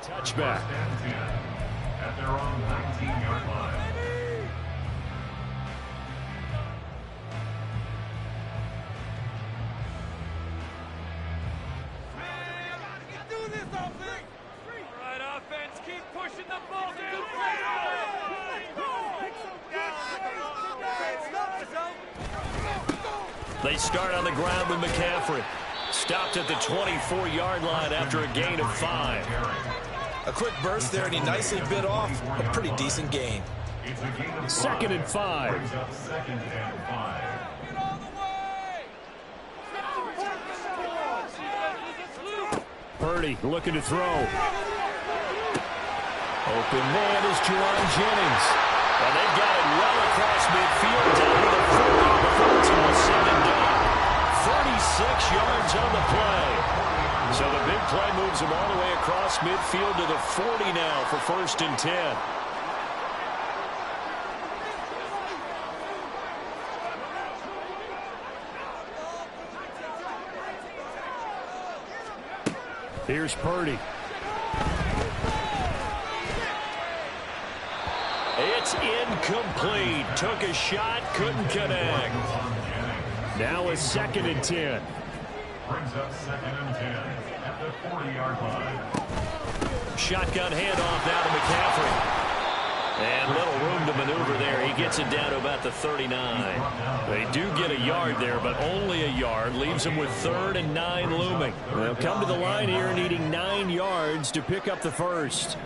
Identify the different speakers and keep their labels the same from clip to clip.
Speaker 1: touchback.
Speaker 2: At their own 19-yard line.
Speaker 1: They start on the ground with McCaffrey. Stopped at the 24-yard line after a gain of 5.
Speaker 3: A quick burst there, and he nicely bit off a pretty decent gain.
Speaker 1: 2nd and 5. Purdy looking to throw. Open man is Juwan Jennings. And they've got it well across midfield down to the 40 before it's all said and done. 36 yards on the play. So the big play moves them all the way across midfield to the 40 now for 1st and 10. Here's Purdy. It's incomplete. Took a shot, couldn't connect. Now a 2nd and 10.
Speaker 2: Brings up 2nd and 10 at the 40-yard line.
Speaker 1: Shotgun handoff now to McCaffrey. And little room to maneuver there. He gets it down to about the 39. They do get a yard there, but only a yard. Leaves them with 3rd and 9 looming. They'll come to the line here needing 9 yards to pick up the first.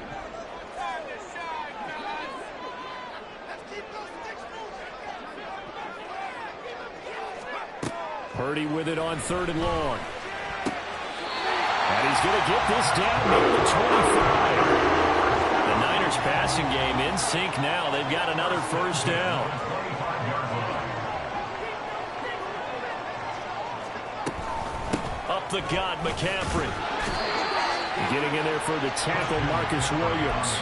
Speaker 1: Purdy with it on 3rd and long. And he's going to get this down near the 25. The Niners passing game in sync now. They've got another 1st down. Up the gut, McCaffrey. Getting in there for the tackle, Marcus Williams.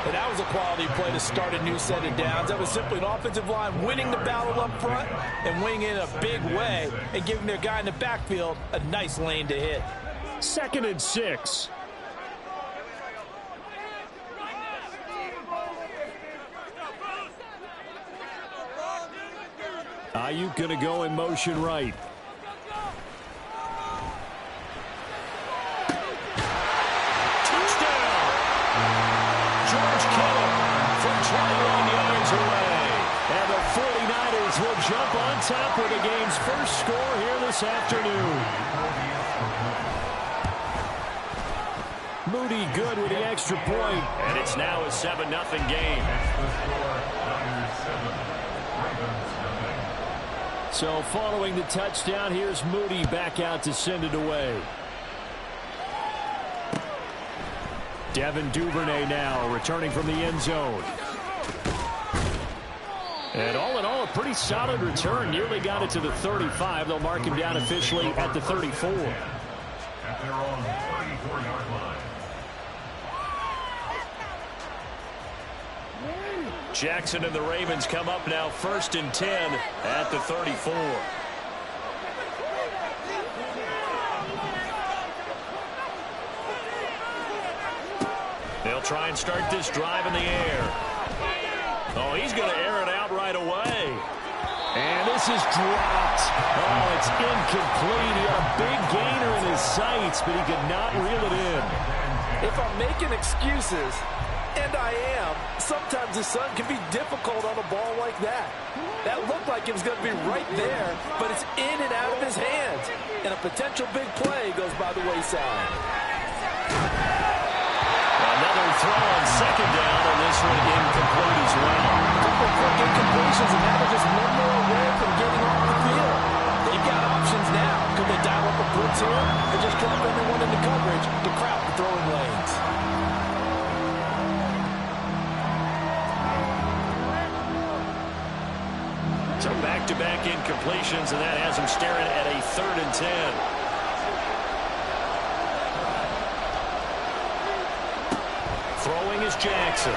Speaker 3: And that was a quality play to start a new set of downs. That was simply an offensive line winning the battle up front and winning in a big way and giving their guy in the backfield a nice lane to hit.
Speaker 1: 2nd and 6. Ayuk going to go in motion right. Touchdown! George Kittle from 21 yards away. And the 49ers will jump on top with the game's first score here this afternoon. Moody good with the extra point. And it's now a 7-0 game. So following the touchdown, here's Moody back out to send it away. Devin Duvernay now returning from the end zone. And all in all, a pretty solid return. Nearly got it to the 35. They'll mark him down officially at the 34.
Speaker 2: At their own 34-yard line.
Speaker 1: Jackson and the Ravens come up now 1st and 10 at the 34. They'll try and start this drive in the air. Oh, he's going to air it out right away. And this is dropped. Oh, it's incomplete. He had a big gainer in his sights, but he could not reel it in.
Speaker 3: If I'm making excuses, and I am, sometimes the sun can be difficult on a ball like that. That looked like it was going to be right there, but it's in and out of his hands. And a potential big play goes by the wayside.
Speaker 1: Another throw on 2nd down, and this one incomplete as well.
Speaker 3: A couple quick incompletions, and now they're just one more away from getting off the field. They've got options now. Could they dial up a blitz here or just drop everyone into coverage to crowd the throwing lanes?
Speaker 1: So back-to-back incompletions, and that has him staring at a 3rd and 10. Throwing is Jackson.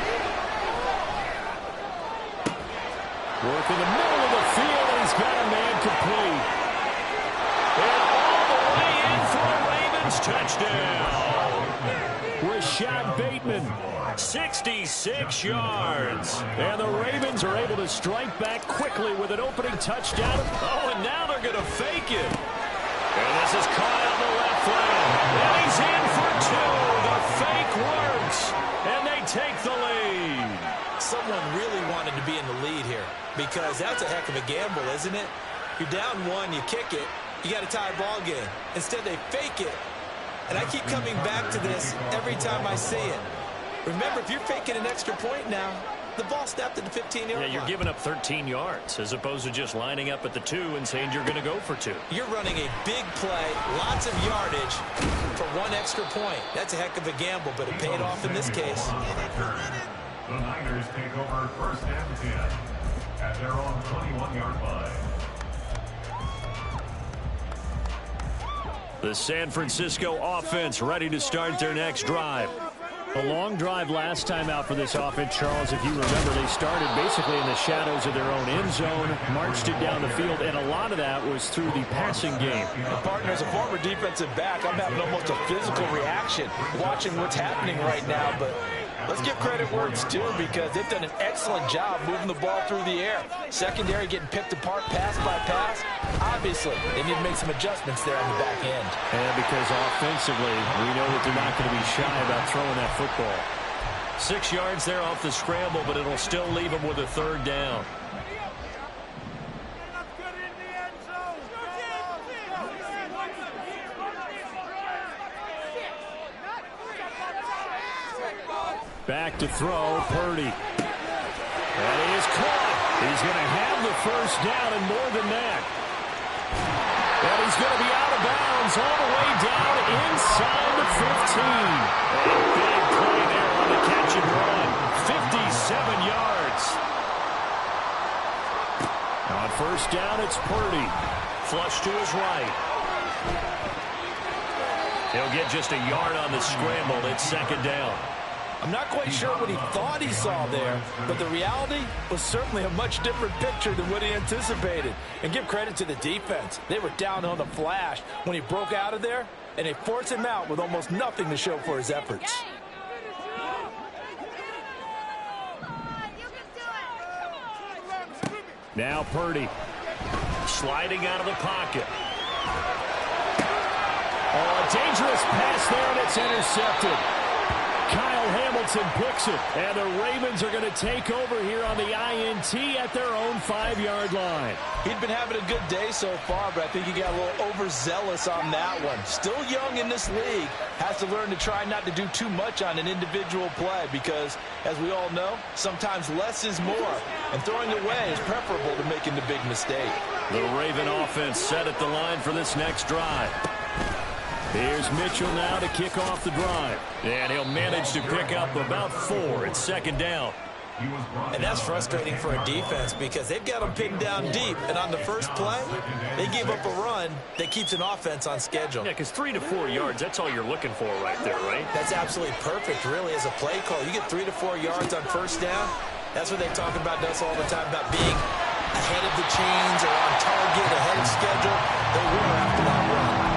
Speaker 1: Work in the middle of the field, and he's got a man complete. And all the way in for a Ravens touchdown. Rashad Bateman. 66 yards. And the Ravens are able to strike back quickly with an opening touchdown. Oh, and now they're going to fake it. And this is caught on the left flank. And he's in for two. The fake works. And they take the lead.
Speaker 3: Someone really wanted to be in the lead here because that's a heck of a gamble, isn't it? You're down one, you kick it, you got a tie ball game. Instead, they fake it. And I keep coming back to this every time I see it. Remember, if you're faking an extra point now, the ball snapped at the 15-yard line.
Speaker 1: Yeah, you're giving up 13 yards as opposed to just lining up at the 2 and saying you're going to go for 2.
Speaker 3: You're running a big play, lots of yardage for one extra point. That's a heck of a gamble, but it paid off in this case.
Speaker 2: The Niners take over first and 10 at their own 21-yard line.
Speaker 1: The San Francisco offense ready to start their next drive. A long drive last time out for this offense, Charles. If you remember, they started basically in the shadows of their own end zone, marched it down the field, and a lot of that was through the passing game.
Speaker 3: Partner, as a former defensive back, I'm having almost a physical reaction watching what's happening right now, but let's give credit where it's due because they've done an excellent job moving the ball through the air. Secondary getting picked apart pass by pass. Obviously, they need to make some adjustments there on the back end.
Speaker 1: And because offensively, we know that they're not going to be shy about throwing that football. 6 yards there off the scramble, but it'll still leave them with a third down. Back to throw, Purdy. And he is caught. He's going to have the first down and more than that. And he's going to be out of bounds all the way down inside the 15. A big play there on the catch and run. 57 yards. On first down, it's Purdy. Flush to his right. He'll get just a yard on the scramble. It's second down.
Speaker 3: I'm not quite sure what he thought he saw there, but the reality was certainly a much different picture than what he anticipated. And give credit to the defense. They were down on the flash when he broke out of there, and they forced him out with almost nothing to show for his efforts.
Speaker 1: Now Purdy sliding out of the pocket. Oh, a dangerous pass there, and it's intercepted. Kyle Hamilton picks it, and the Ravens are going to take over here on the INT at their own 5-yard line.
Speaker 3: He'd been having a good day so far, but I think he got a little overzealous on that one. Still young in this league, has to learn to try not to do too much on an individual play because, as we all know, sometimes less is more, and throwing away is preferable to making the big mistake.
Speaker 1: The Raven offense set at the line for this next drive. Here's Mitchell now to kick off the drive. And he'll manage to pick up about 4. It's second down.
Speaker 3: And that's frustrating for a defense because they've got them pinned down deep. And on the first play, they gave up a run that keeps an offense on schedule.
Speaker 1: Yeah, because 3 to 4 yards, that's all you're looking for right there, right?
Speaker 3: That's absolutely perfect, really, as a play call. You get 3 to 4 yards on first down. That's what they talk about us all the time, about being ahead of the chains or on target, ahead of schedule. They were after that run.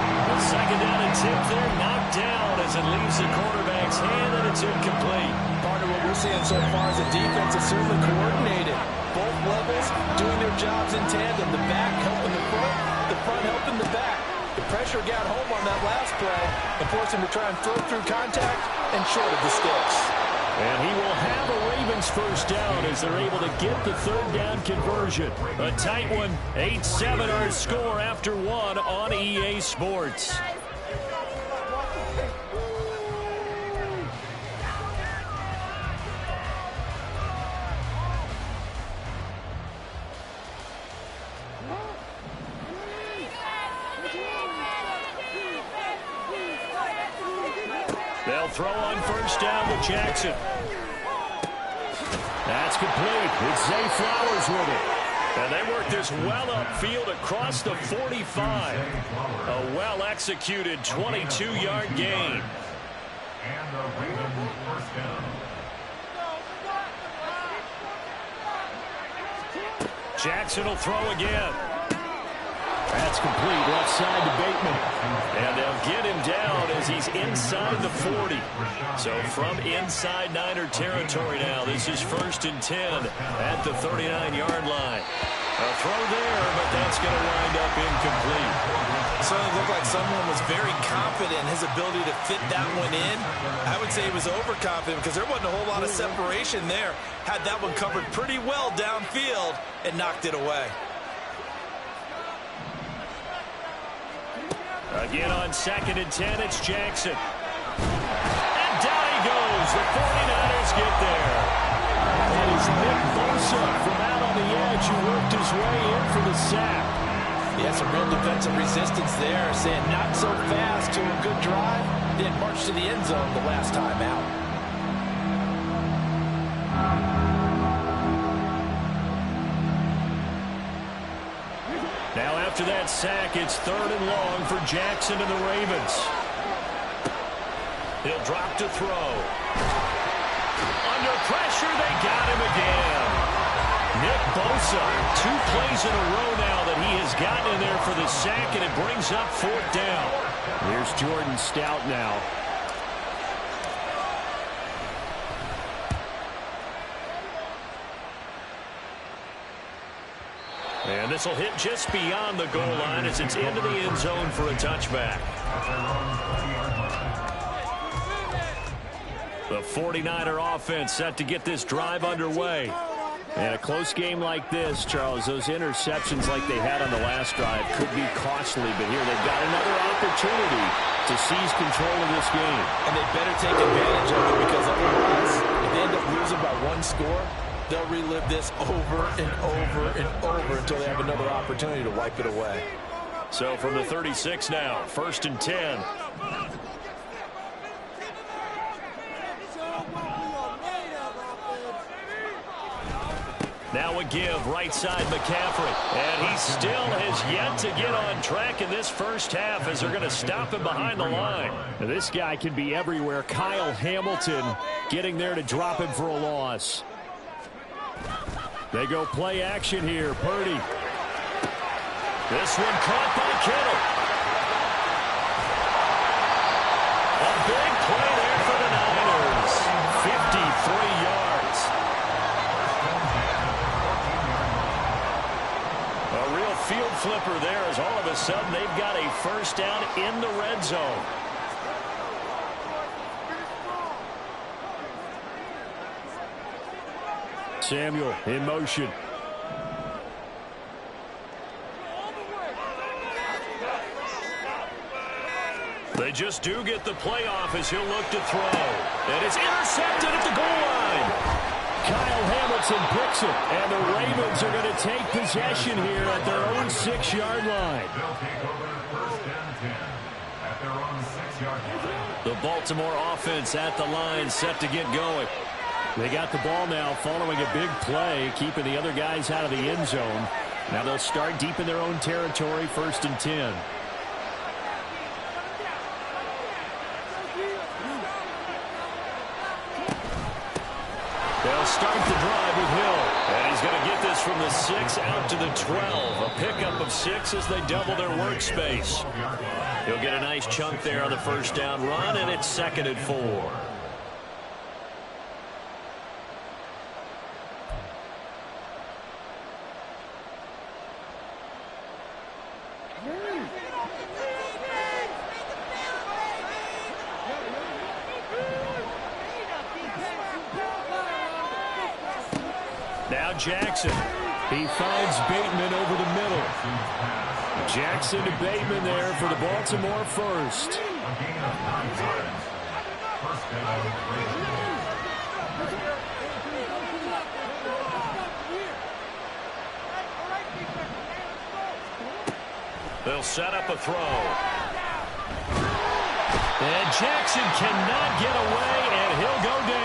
Speaker 1: Second down and tip there, knocked down as it leaves the quarterback's hand, and it's incomplete.
Speaker 3: Part of what we're seeing so far is the defense is certainly coordinated. Both levels doing their jobs in tandem. The back helping the front helping the back. The pressure got home on that last play and forced him to try and throw through contact and short of the sticks.
Speaker 1: And he will have a Ravens first down as they're able to get the third down conversion. A tight one, 8-7 our score after 1 on EA Sports. They'll throw on first down to Jackson. That's complete. It's Zay Flowers with it. And they work this well upfield across the 45. A well-executed 22-yard gain.
Speaker 2: And the Ravens first down.
Speaker 1: Jackson will throw again. That's complete left side to Bateman. And they'll get him down as he's inside the 40. So from inside Niner territory now, this is 1st and 10 at the 39-yard line. A throw there, but that's going to wind up incomplete.
Speaker 3: So it looked like someone was very confident in his ability to fit that one in. I would say he was overconfident because there wasn't a whole lot of separation there. Had that one covered pretty well downfield and knocked it away.
Speaker 1: Again on 2nd and 10, it's Jackson. And down he goes. The 49ers get there. That is Nick Bosa from out on the edge who worked his way in for the sack.
Speaker 3: Yeah, some real defensive resistance there, saying not so fast to a good drive, then march to the end zone the last time out.
Speaker 1: Now after that sack, it's 3rd and long for Jackson and the Ravens. He'll drop to throw. Under pressure, they got him again. Nick Bosa, 2 plays in a row now that he has gotten in there for the sack, and it brings up 4th down. Here's Jordan Stout now. And this will hit just beyond the goal line as it's into the end zone for a touchback. The 49er offense set to get this drive underway. And a close game like this, Charles, those interceptions like they had on the last drive could be costly. But here they've got another opportunity to seize control of this game.
Speaker 3: And they better take advantage of it because otherwise, if they end up losing by 1 score, they'll relive this over and over and over until they have another opportunity to wipe it away.
Speaker 1: So from the 36 now, 1st and 10. Now a give, right side McCaffrey. And he still has yet to get on track in this first half as they're going to stop him behind the line. Now this guy can be everywhere. Kyle Hamilton getting there to drop him for a loss. They go play action here. Purdy. This one caught by Kittle. A big play there for the Niners. 53 yards. A real field flipper there as all of a sudden they've got a 1st down in the red zone. Samuel in motion. They just do get the playoff as he'll look to throw. And it's intercepted at the goal line. Kyle Hamilton picks it. And the Ravens are going to take possession here at their own 6-yard line.
Speaker 2: They'll take over 1st and 10 at their own 6-yard line.
Speaker 1: The Baltimore offense at the line set to get going. They got the ball now following a big play, keeping the other guys out of the end zone. Now they'll start deep in their own territory, 1st and 10. They'll start the drive with Hill. And he's going to get this from the 6 out to the 12. A pickup of 6 as they double their workspace. He'll get a nice chunk there on the 1st down run, and it's 2nd and 4. Now Jackson. He finds Bateman over the middle. Jackson to Bateman there for the Baltimore 1st. They'll set up a throw. And Jackson cannot get away, and he'll go down.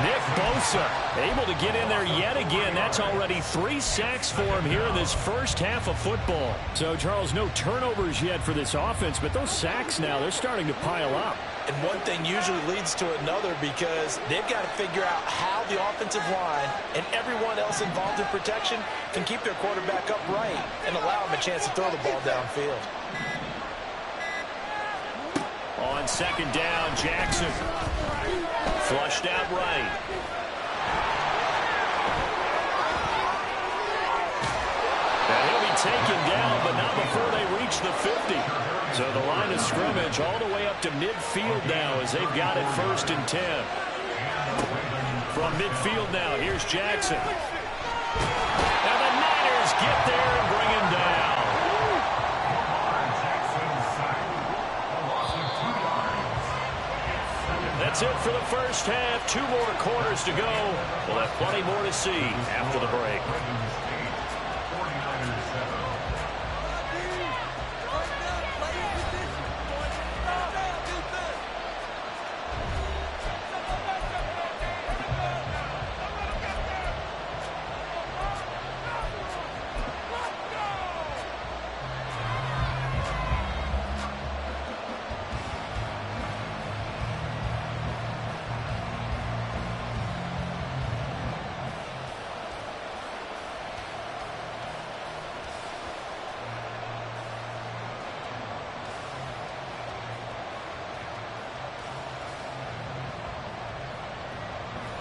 Speaker 1: Nick Bosa able to get in there yet again. That's already 3 sacks for him here in this first half of football. So, Charles, no turnovers yet for this offense, but those sacks now, they're starting to pile up.
Speaker 3: And one thing usually leads to another because they've got to figure out how the offensive line and everyone else involved in protection can keep their quarterback upright and allow him a chance to throw the ball downfield.
Speaker 1: On second down, Jackson. Flushed out right. And he'll be taken down, but not before they reach the 50. So the line of scrimmage all the way up to midfield now as they've got it 1st and 10. From midfield now, here's Jackson. And the Niners get there and bring him down. That's it for the first half. 2 more quarters to go. We'll have plenty more to see after the break.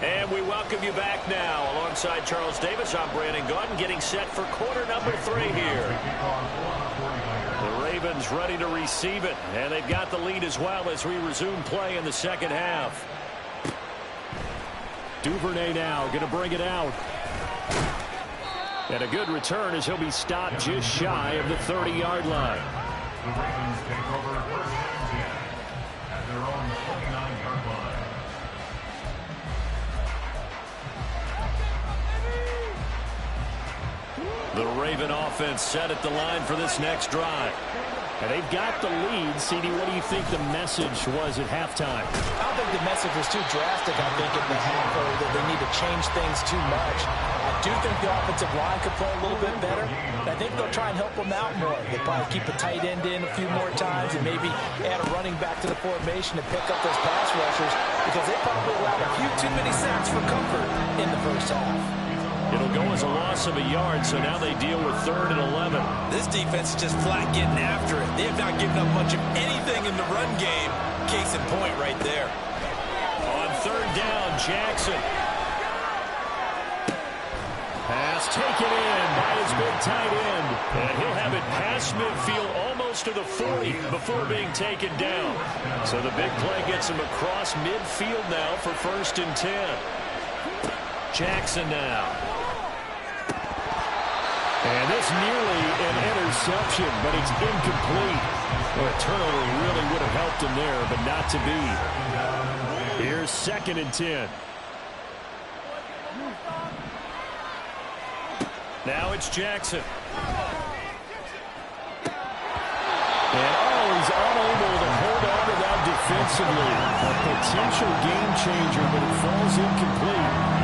Speaker 1: And we welcome you back now. Alongside Charles Davis, I'm Brandon Gaudin, getting set for quarter number 3 here. The Ravens ready to receive it, and they've got the lead as well as we resume play in the second half. Duvernay now going to bring it out. And a good return as he'll be stopped just shy of the 30-yard line.
Speaker 2: The Ravens take over 1st and 10 at their own 29-yard line.
Speaker 1: The Raven offense set at the line for this next drive. And they've got the lead. CD, what do you think the message was at halftime?
Speaker 3: I don't think the message was too drastic, I think, at the half, or that they need to change things too much. I do think the offensive line could play a little bit better. I think they'll try and help them out more. They'll probably keep a tight end in a few more times and maybe add a running back to the formation to pick up those pass rushers because they probably allowed a few too many sacks for comfort in the first half.
Speaker 1: It'll go as a loss of a yard, so now they deal with 3rd and 11.
Speaker 3: This defense is just flat getting after it. They have not given up much of anything in the run game. Case in point right there.
Speaker 1: On 3rd down, Jackson. Pass taken in by his big tight end. And he'll have it past midfield almost to the 40 before being taken down. So the big play gets him across midfield now for 1st and 10. Jackson now. And this nearly an interception, but it's incomplete. Well, a turnover really would have helped him there, but not to be. Here's 2nd and 10. Now it's Jackson. And he's unable to hold on to that defensively. A potential game changer, but it falls incomplete.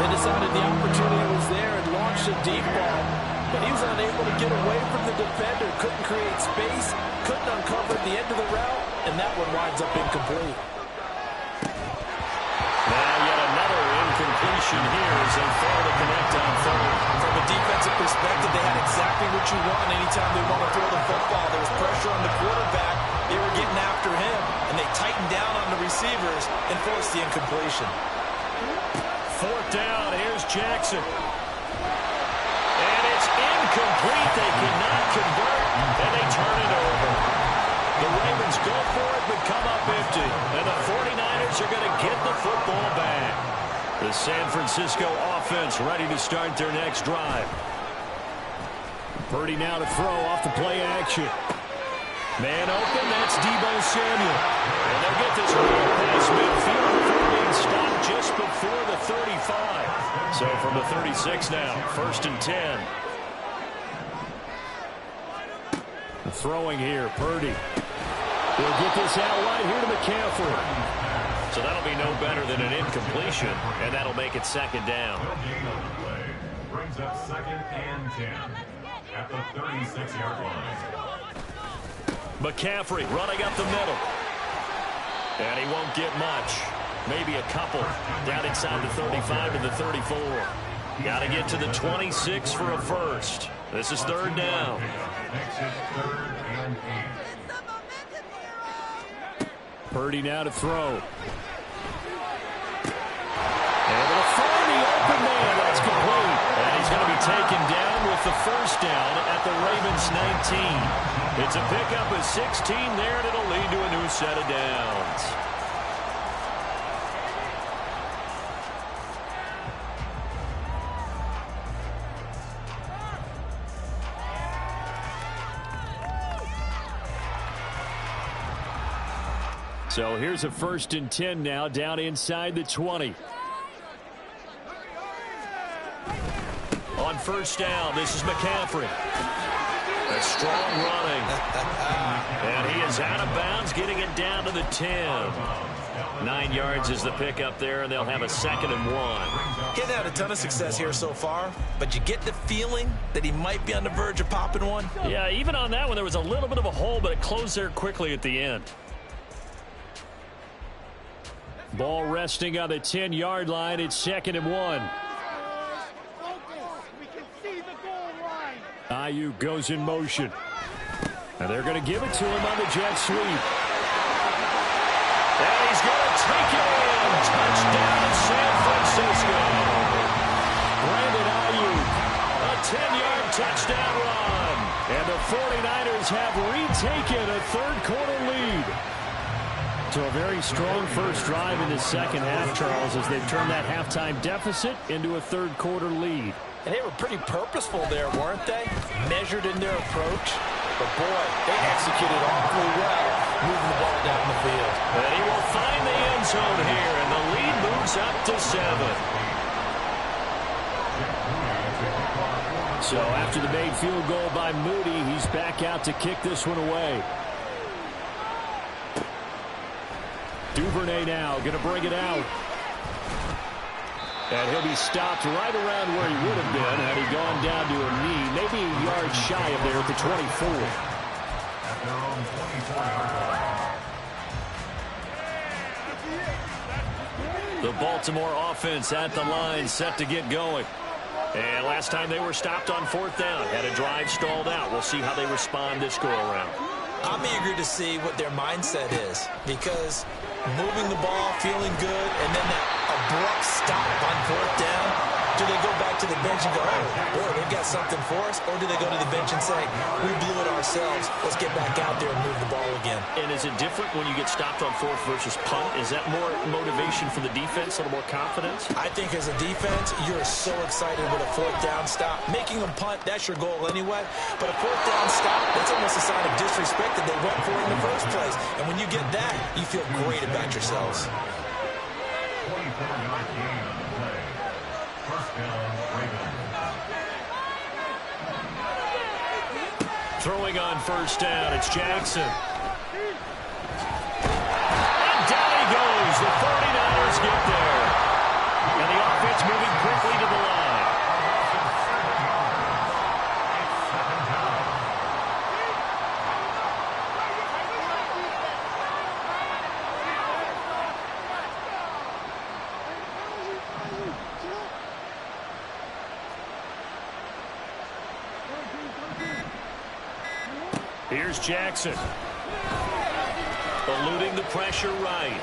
Speaker 3: They decided the opportunity was there and launched a deep ball, but he was unable to get away from the defender, couldn't create space, couldn't uncover the end of the route, and that one winds up incomplete.
Speaker 1: Now yet another incompletion here as they fail to connect on 3rd.
Speaker 3: From a defensive perspective, they had exactly what you want anytime they want to throw the football. There was pressure on the quarterback. They were getting after him, and they tightened down on the receivers and forced the incompletion.
Speaker 1: 4th down, here's Jackson. And it's incomplete. They cannot convert, and they turn it over. The Ravens go for it, but come up empty. And the 49ers are going to get the football back. The San Francisco offense ready to start their next drive. Purdy now to throw off the play action. Man open, that's Deebo Samuel. And they'll get this ball past midfield before being stopped just before the 35. So from the 36 now, 1st and 10. Throwing here, Purdy. He'll get this out right here to McCaffrey. So that'll be no better than an incompletion, and that'll make it 2nd down.
Speaker 2: Brings up 2nd and 10 at the 36-yard line.
Speaker 1: McCaffrey running up the middle. And he won't get much. Maybe a couple. Down inside the 35 to the 34. Got to get to the 26 for a first. This is third down.
Speaker 2: Makes it 3rd and 8.
Speaker 1: Purdy now to throw. Able to find the open man. That's complete. And he's going to be taken down with the first down at the Ravens 19. It's a pickup of 16 there, and it'll lead to a new set of downs. So here's a 1st and 10 now, down inside the 20. On first down, this is McCaffrey. A strong running. And he is out of bounds, getting it down to the 10. 9 yards is the pickup there, and they'll have a 2nd and 1.
Speaker 3: He hasn't had a ton of success here so far, but you get the feeling that he might be on the verge of popping one.
Speaker 1: Yeah, even on that one, there was a little bit of a hole, but it closed there quickly at the end. Ball resting on the 10-yard line. It's 2nd and 1. Ayuk goes in motion. And they're going to give it to him on the jet sweep. And he's going to take it in. Touchdown in San Francisco. Brandon Ayuk. A 10-yard touchdown run. And the 49ers have retaken a third-quarter lead. So a very strong first drive in the second half, Charles, as they've turned that halftime deficit into a third-quarter lead.
Speaker 3: And they were pretty purposeful there, weren't they? Measured in their approach. But, boy, they executed awfully well, moving the ball down the field.
Speaker 1: And he will find the end zone here, and the lead moves up to 7. So after the made field goal by Moody, he's back out to kick this one away. Duvernay now going to bring it out. And he'll be stopped right around where he would have been had he gone down to a knee, maybe a yard shy of there at the 24.
Speaker 2: At their own 24-yard line.
Speaker 1: The Baltimore offense at the line, set to get going. And last time they were stopped on 4th down, had a drive stalled out. We'll see how they respond this go-around.
Speaker 3: I'm eager to see what their mindset is, because moving the ball, feeling good, and then that abrupt stop on 4th down, do they go back to the bench and go, oh, boy, they've got something for us, or do they go to the bench and say, we blew it ourselves, let's get back out there and move the ball again?
Speaker 1: And is it different when you get stopped on 4th versus punt? Is that more motivation for the defense, a little more confidence?
Speaker 3: I think as a defense, you're so excited with a 4th down stop. Making them punt, that's your goal anyway. But a 4th down stop, that's almost a sign of disrespect that they went for it in the first place. And when you get that, you feel great about yourselves.
Speaker 2: 24-yard gain on the play. First down, Ravens.
Speaker 1: Throwing on first down, it's Jackson. And down he goes. The 49ers get there. And the offense moving quickly to the line. Here's Jackson. Eluding the pressure right.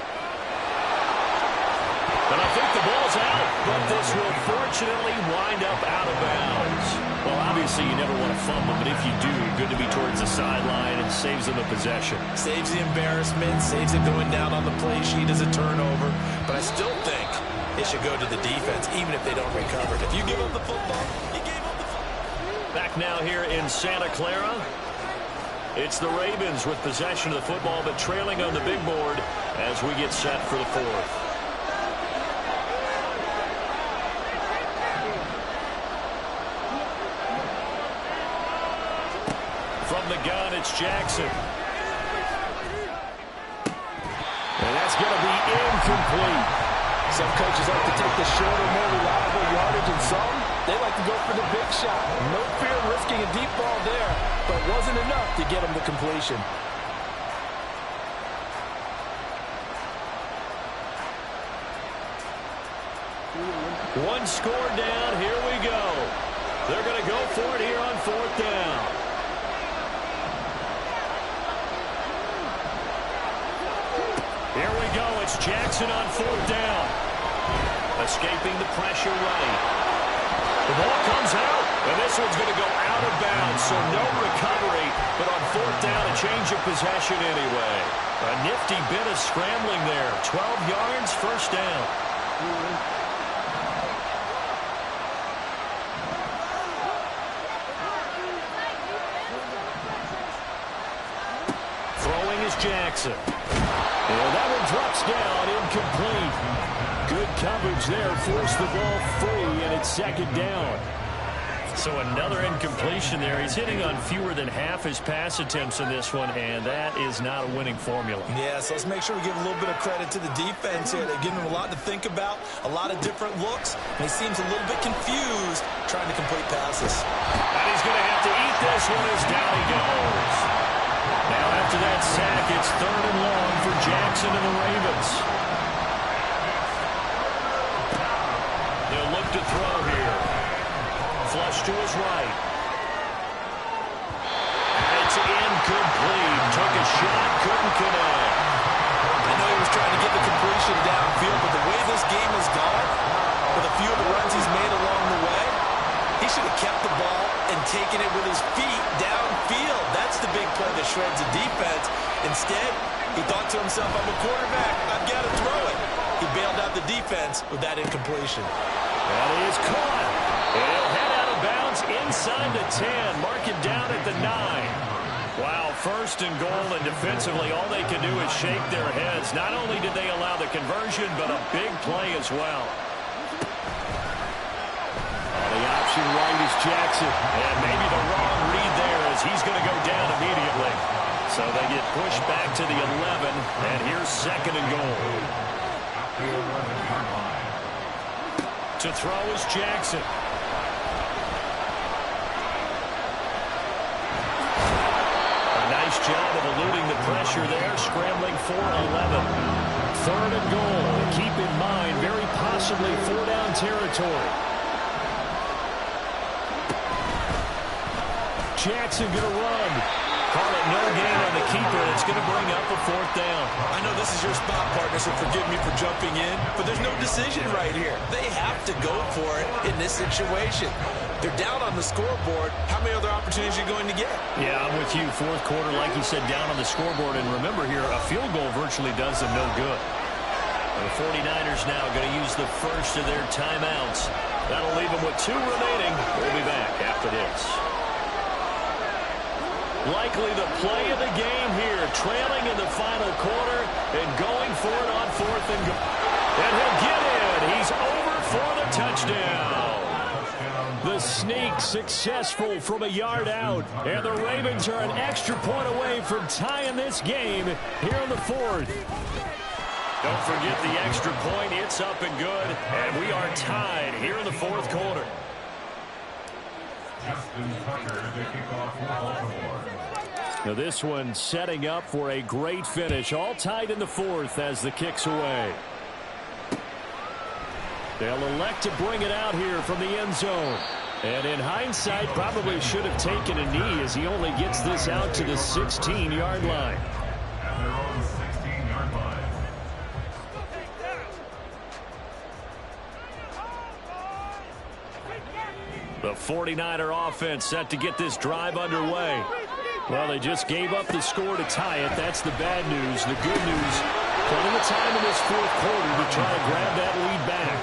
Speaker 1: And I think the ball's out, but this will fortunately wind up out of bounds. Well, obviously you never want to fumble, but if you do, good to be towards the sideline. It saves them the possession.
Speaker 3: Saves the embarrassment, saves it going down on the play sheet as a turnover. But I still think it should go to the defense, even if they don't recover it. If you give up the football, you gave up the football.
Speaker 1: Back now here in Santa Clara. It's the Ravens with possession of the football, but trailing on the big board as we get set for the 4th. From the gun, it's Jackson. And that's going to be incomplete.
Speaker 3: Some coaches like to take the shorter, more reliable yardage, and some, they like to go for the big shot. No fear of risking a deep ball there, but it wasn't enough to get them the completion.
Speaker 1: One score down. Here we go. They're going to go for it here on 4th down. Here we go. It's Jackson on 4th down. Escaping the pressure right. The ball comes out, and this one's going to go out of bounds, so no recovery, but on 4th down, a change of possession anyway. A nifty bit of scrambling there. 12 yards, 1st down. Throwing is Jackson. And that one drops down, incomplete. Good coverage there, forced the ball free, and it's 2nd down. So another incompletion there. He's hitting on fewer than half his pass attempts in this one, and that is not a winning formula.
Speaker 3: Yeah, so let's make sure we give a little bit of credit to the defense here. They're giving him a lot to think about, a lot of different looks, and he seems a little bit confused trying to complete passes.
Speaker 1: And he's going to have to eat this one as down he goes. Now after that sack, it's 3rd and long for Jackson and the Ravens. They'll look to throw here. Flush to his right. And it's incomplete. Took a shot, couldn't connect.
Speaker 3: I know he was trying to get the completion downfield, but the way this game has gone, with a few of the runs he's made along the way, he should have kept the ball and taken it with his feet downfield. That's the big play that shreds the defense. Instead, he thought to himself, I'm a quarterback, I've got to throw it. He bailed out the defense with that incompletion.
Speaker 1: That is caught. And he'll head out of bounds inside the 10. Mark it down at the 9. Wow, 1st and goal, and defensively all they can do is shake their heads. Not only did they allow the conversion, but a big play as well. The option right is Jackson. And maybe the wrong read there as he's going to go down immediately. So they get pushed back to the 11, and here's 2nd and goal. To throw is Jackson. A nice job of eluding the pressure there, scrambling for 11. 3rd and goal. Keep in mind, very possibly 4-down territory. Jackson going to run. Call it no gain on the keeper. It's going to bring up a 4th down.
Speaker 3: I know this is your spot, partner, so forgive me for jumping in, but there's no decision right here. They have to go for it in this situation. They're down on the scoreboard. How many other opportunities are you going to get?
Speaker 1: Yeah, I'm with you. 4th quarter, like you said, down on the scoreboard. And remember here, a field goal virtually does them no good. The 49ers now going to use the first of their timeouts. That'll leave them with 2 remaining. We'll be back after this. Likely the play of the game here, trailing in the final quarter and going for it on 4th and goal. And he'll get in. He's over for the touchdown. The sneak successful from a yard out. And the Ravens are an extra point away from tying this game here in the 4th. Don't forget the extra point. It's up and good. And we are tied here in the 4th quarter. Now this one setting up for a great finish. All tied in the 4th as the kick's away. They'll elect to bring it out here from the end zone. And in hindsight, probably should have taken a knee as he only gets this out to the 16-yard line.
Speaker 2: At their own 16-yard line.
Speaker 1: The 49er offense set to get this drive underway. Well, they just gave up the score to tie it. That's the bad news. The good news, plenty of time in this 4th quarter to try to grab that lead back.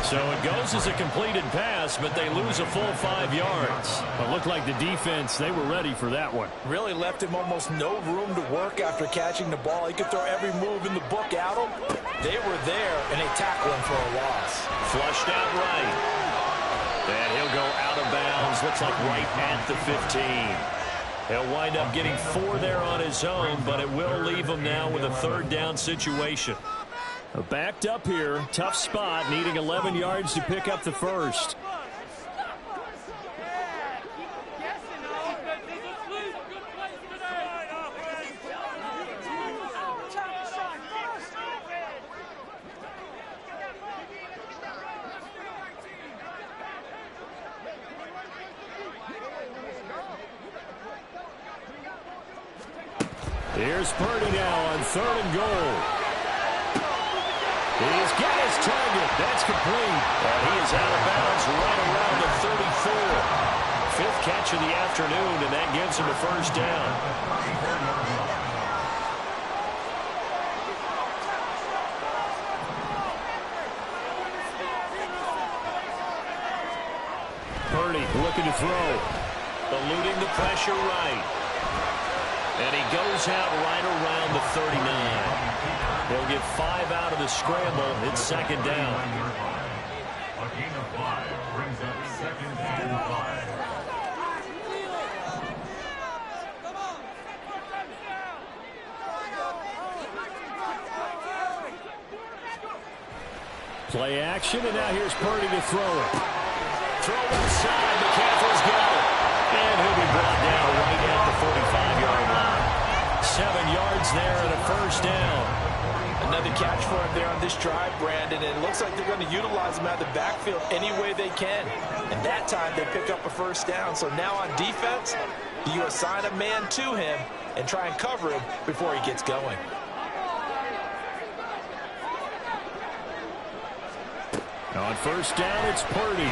Speaker 1: So it goes as a completed pass, but they lose a full 5 yards. It looked like the defense, they were ready for that one.
Speaker 3: Really left him almost no room to work after catching the ball. He could throw every move in the book at him. They were there, and they tackled him for a loss.
Speaker 1: Flushed out right. And he'll go out of bounds. Looks like right at the 15. He'll wind up getting 4 there on his own, but it will leave him now with a 3rd down situation. Backed up here, tough spot, needing 11 yards to pick up the first. Here's Purdy now on 3rd and goal. He's got his target. That's complete. And he is out of bounds right around the 34. 5th catch of the afternoon, and that gives him a first down. Purdy looking to throw. Eluding the pressure right. And he goes out right around the 39. He'll get 5 out of the scramble. It's 2nd down.
Speaker 2: A gain of 5 brings up 2nd and 5.
Speaker 1: Play action, and now here's Purdy to throw it. Throw inside. McCaffrey's got it. And he'll be brought down right at the 45-yard line. 7 yards there and a first down.
Speaker 3: Another catch for him there on this drive, Brandon, and it looks like they're going to utilize him out of the backfield any way they can. And that time they pick up a first down. So now on defense, you assign a man to him and try and cover him before he gets going.
Speaker 1: On first down, it's Purdy.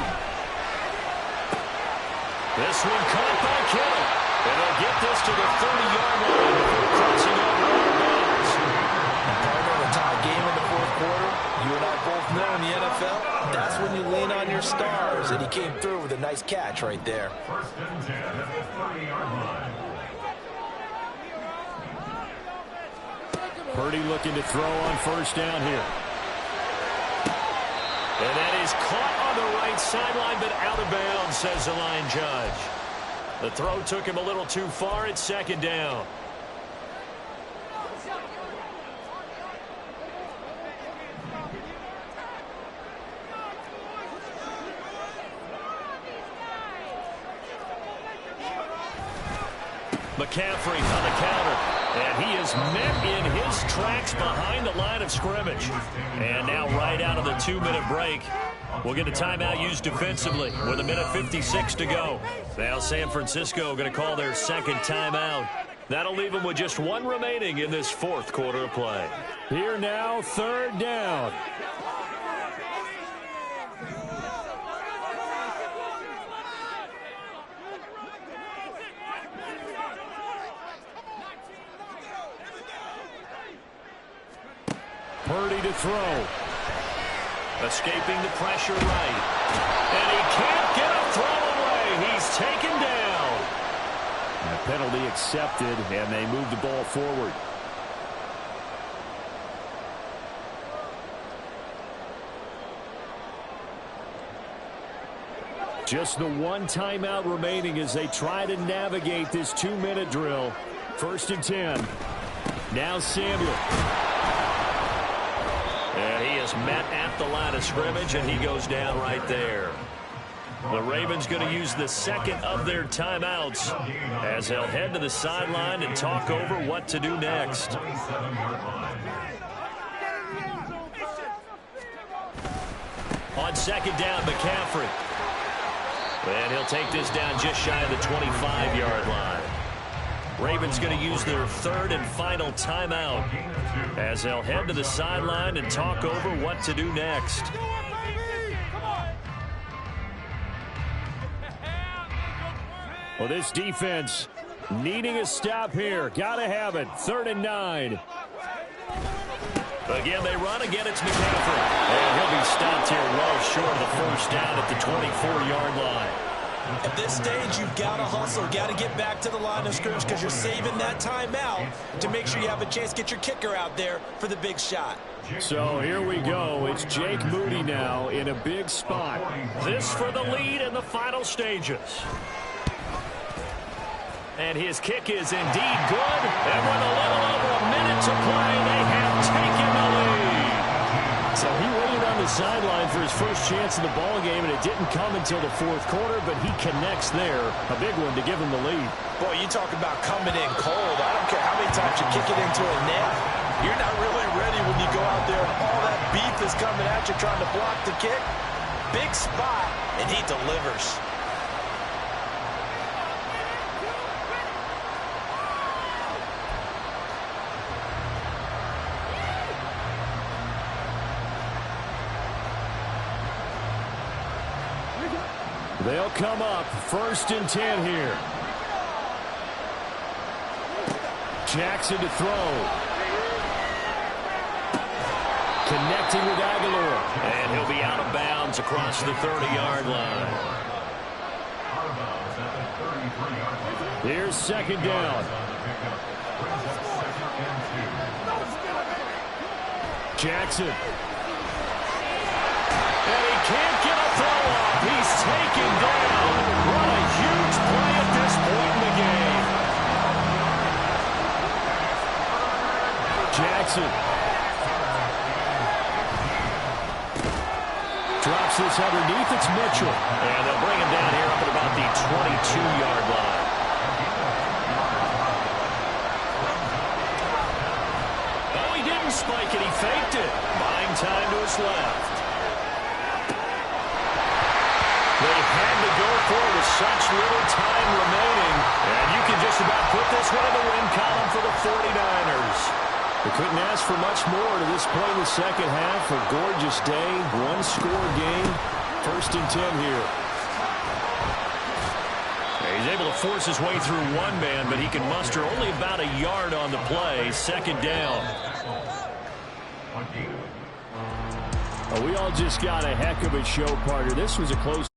Speaker 1: This one caught by Kittle. And they'll get this to the 30-yard line before crossing over out of bounds.
Speaker 3: Partner, a tie game in the 4th quarter. You and I both know in the NFL, that's when you lean on your stars. And he came through with a nice catch right there.
Speaker 2: 1st and 10 at the 30-yard line.
Speaker 1: Purdy looking to throw on first down here. And that is caught on the right sideline, but out of bounds, says the line judge. The throw took him a little too far. It's 2nd down. McCaffrey on the counter. And he is met in his tracks behind the line of scrimmage. And now right out of the 2-minute break, we'll get a timeout used defensively with 1:56 to go. Now San Francisco going to call their 2nd timeout. That'll leave them with just 1 remaining in this 4th quarter of play. Here now, 3rd down. Purdy to throw. Escaping the pressure right. And he can't get a throw away. He's taken down. And a penalty accepted, and they move the ball forward. Just the 1 timeout remaining as they try to navigate this 2-minute drill. 1st and 10. Now Samuel. And he is met at the line of scrimmage, and he goes down right there. The Ravens going to use the 2nd of their timeouts as they'll head to the sideline and talk over what to do next. On 2nd down, McCaffrey. And he'll take this down just shy of the 25-yard line. Ravens going to use their 3rd and final timeout as they'll head to the sideline and talk over what to do next. Well, this defense needing a stop here. Got to have it. 3rd and 9. Again, they run. Again, it's McCaffrey. And he'll be stopped here well short of the first down at the 24-yard line.
Speaker 3: At this stage, you've got to hustle, got to get back to the line of scrimmage because you're saving that timeout to make sure you have a chance to get your kicker out there for the big shot.
Speaker 1: So here we go. It's Jake Moody now in a big spot. This for the lead in the final stages. And his kick is indeed good. And with a little over a minute to play, they have taken the lead. So he waited on the sideline for his first chance in the ball game, and it didn't come until the 4th quarter, but he connects there. A big one to give him the lead.
Speaker 3: Boy, you talk about coming in cold. I don't care how many times you kick it into a net. You're not really ready when you go out there and all that beef is coming at you trying to block the kick. Big spot, and he delivers.
Speaker 1: They'll come up 1st and 10 here. Jackson to throw. Connecting with Aguilar.
Speaker 4: And he'll be out of bounds across the 30-yard line.
Speaker 1: Here's 2nd down. Jackson. And he can't get a throw off. He's taken down. What a huge play at this point in the game. Jackson. Drops this underneath. It's Mitchell.
Speaker 4: And they'll bring him down here up at about the 22-yard line. Oh, he didn't spike it. He faked it. Buying time to his left. They had to go for it with such little time remaining. And you can just about put this one in the win column for the 49ers.
Speaker 1: They couldn't ask for much more to this point in the second half. A gorgeous day, one-score game. 1st and 10 here.
Speaker 4: He's able to force his way through one man, but he can muster only about a yard on the play. 2nd down.
Speaker 1: We all just got a heck of a show, partner. This was a close